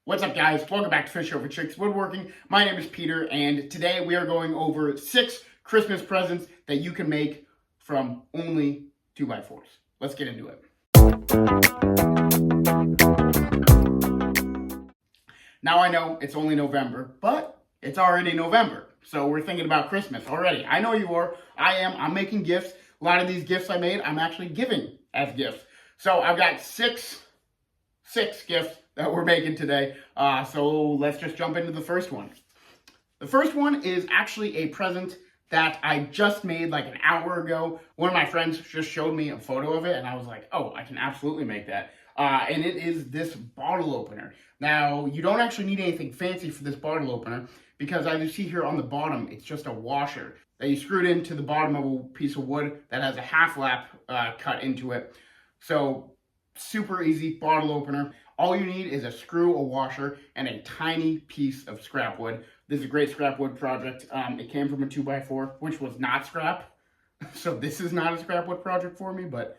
What's up, guys? Welcome back to Fish Over Chicks Woodworking. My name is Peter, and today we are going over 6 Christmas presents that you can make from only 2x4s. Let's get into it. Now I know it's only November, but it's already November, so we're thinking about Christmas already. I know you are. I am. I'm making gifts. A lot of these gifts I made, I'm actually giving as gifts. So I've got six gifts that we're making today. So let's just jump into the first one. The first one is actually a present that I just made like an hour ago. One of my friends just showed me a photo of it, and I was like, oh, I can absolutely make that. And it is this bottle opener. Now, you don't actually need anything fancy for this bottle opener, because as you see here on the bottom, it's just a washer that you screwed into the bottom of a piece of wood that has a half lap cut into it. So super easy bottle opener. All you need is a screw, a washer, and a tiny piece of scrap wood. This is a great scrap wood project. It came from a 2x4, which was not scrap. So this is not a scrap wood project for me, but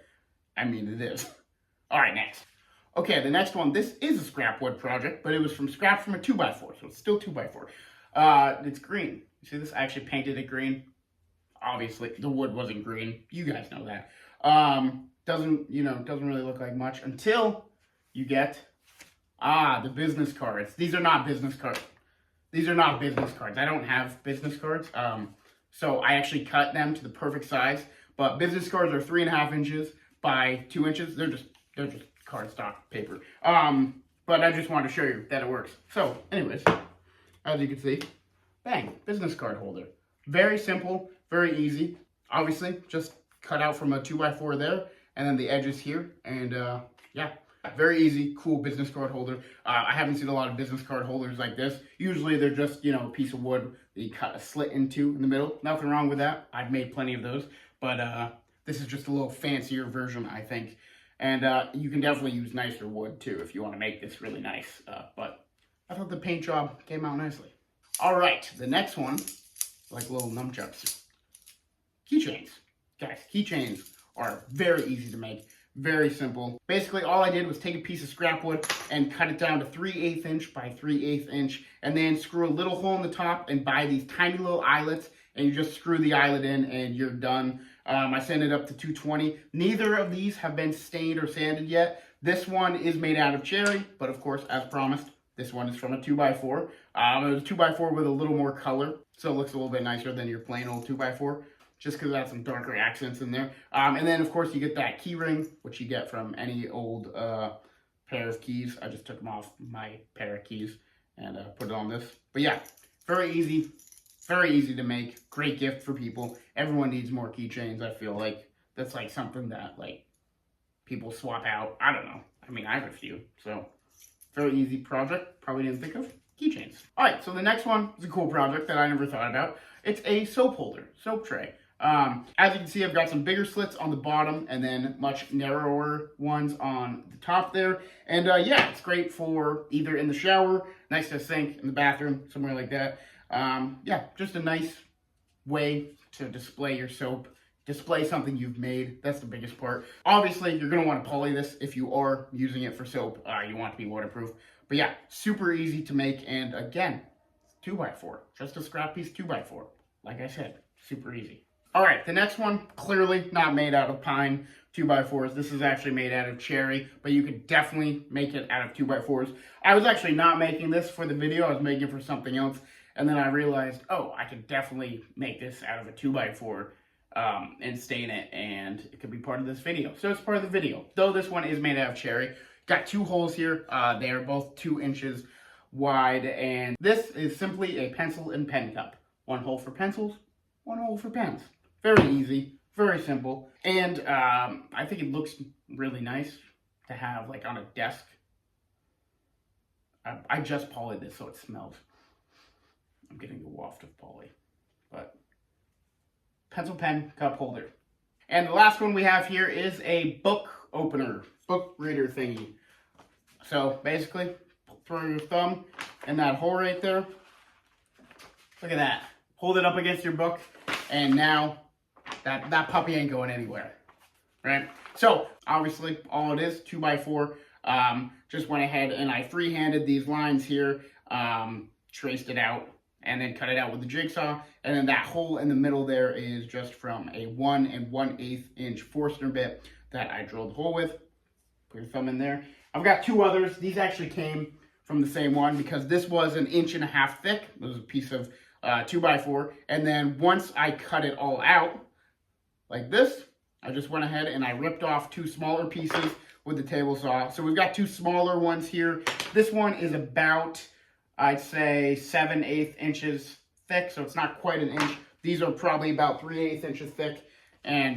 I mean it is. All right, next. Okay, the next one, this is a scrap wood project, but it was from scrap from a 2x4, so it's still 2x4. It's green. You see this? I actually painted it green. Obviously, the wood wasn't green. You guys know that. Doesn't really look like much until you get, the business cards. These are not business cards. These are not business cards. I don't have business cards. So I actually cut them to the perfect size. But business cards are 3.5 inches by 2 inches. They're just cardstock paper. But I just wanted to show you that it works. So, anyways, as you can see, bang, business card holder. Very simple, very easy. Obviously, just cut out from a 2x4 there, and then the edges here, and yeah. Very easy, cool business card holder. I haven't seen a lot of business card holders like this. Usually they're just, a piece of wood that you cut a slit into in the middle. Nothing wrong with that. I've made plenty of those. But this is just a little fancier version, I think. And you can definitely use nicer wood, too, if you want to make this really nice. But I thought the paint job came out nicely. All right, the next one, like little nunchucks. Keychains. Guys, keychains are very easy to make. Very simple. Basically, all I did was take a piece of scrap wood and cut it down to 3/8 inch by 3/8 inch, and then screw a little hole in the top and buy these tiny little eyelets, and you just screw the eyelet in and you're done. I sent it up to 220. Neither of these have been stained or sanded yet. This one is made out of cherry, but of course, as promised, this one is from a 2x4. It was a 2x4 with a little more color, so it looks a little bit nicer than your plain old 2x4. Just because it has some darker accents in there. And then, of course, you get that key ring, which you get from any old pair of keys. I just took them off my pair of keys and put it on this. But yeah, very easy to make. Great gift for people. Everyone needs more keychains, I feel like. That's like something that like people swap out. I don't know. I mean, I have a few. So, very easy project. Probably didn't think of keychains. All right, so the next one is a cool project that I never thought about. It's a soap holder, soap tray. As you can see, I've got some bigger slits on the bottom and then much narrower ones on the top there. And yeah, it's great for either in the shower, next to a sink, in the bathroom, somewhere like that. Yeah, just a nice way to display your soap, display something you've made. That's the biggest part. Obviously, you're going to want to poly this if you are using it for soap. You want it to be waterproof. But yeah, super easy to make. And again, 2x4, just a scrap piece 2x4. Like I said, super easy. All right, the next one, clearly not made out of pine 2x4s. This is actually made out of cherry, but you could definitely make it out of 2x4s. I was actually not making this for the video. I was making it for something else. And then I realized, oh, I could definitely make this out of a 2x4 and stain it, and it could be part of this video. So it's part of the video. Though this one is made out of cherry. Got 2 holes here. They are both 2 inches wide. And this is simply a pencil and pen cup. 1 hole for pencils, 1 hole for pens. Very easy, very simple, and I think it looks really nice to have like on a desk. I just polyed this so it smells. I'm getting the waft of poly, but pencil pen cup holder. And the last one we have here is a book opener, book reader thingy. So basically, throw your thumb in that hole right there. Look at that. Hold it up against your book, and now that puppy ain't going anywhere, right? So, obviously, all it is, 2x4. Just went ahead and I freehanded these lines here, traced it out, and then cut it out with the jigsaw. And then that hole in the middle there is just from a 1 1/8 inch Forstner bit that I drilled the hole with. Put your thumb in there. I've got two others. These actually came from the same one because this was 1.5 inches thick. It was a piece of 2x4. And then once I cut it all out like this, I just went ahead and I ripped off two smaller pieces with the table saw. So we've got two smaller ones here. This one is about, I'd say, 7/8 inches thick, so it's not quite an inch. These are probably about 3/8 inches thick. And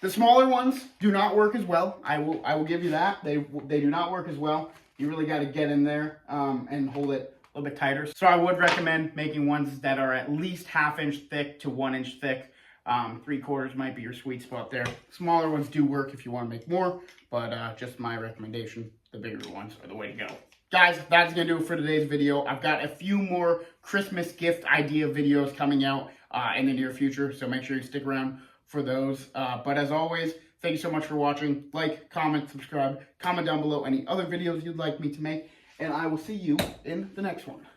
the smaller ones do not work as well. I will give you that. They do not work as well. You really got to get in there and hold it a little bit tighter. So I would recommend making ones that are at least 1/2 inch thick to 1 inch thick. 3/4 might be your sweet spot there. Smaller ones do work if you want to make more, but just my recommendation, the bigger ones are the way to go. Guys, that's going to do it for today's video. I've got a few more Christmas gift idea videos coming out in the near future, so make sure you stick around for those. But as always, thank you so much for watching. Like, comment, subscribe, comment down below any other videos you'd like me to make, and I will see you in the next one.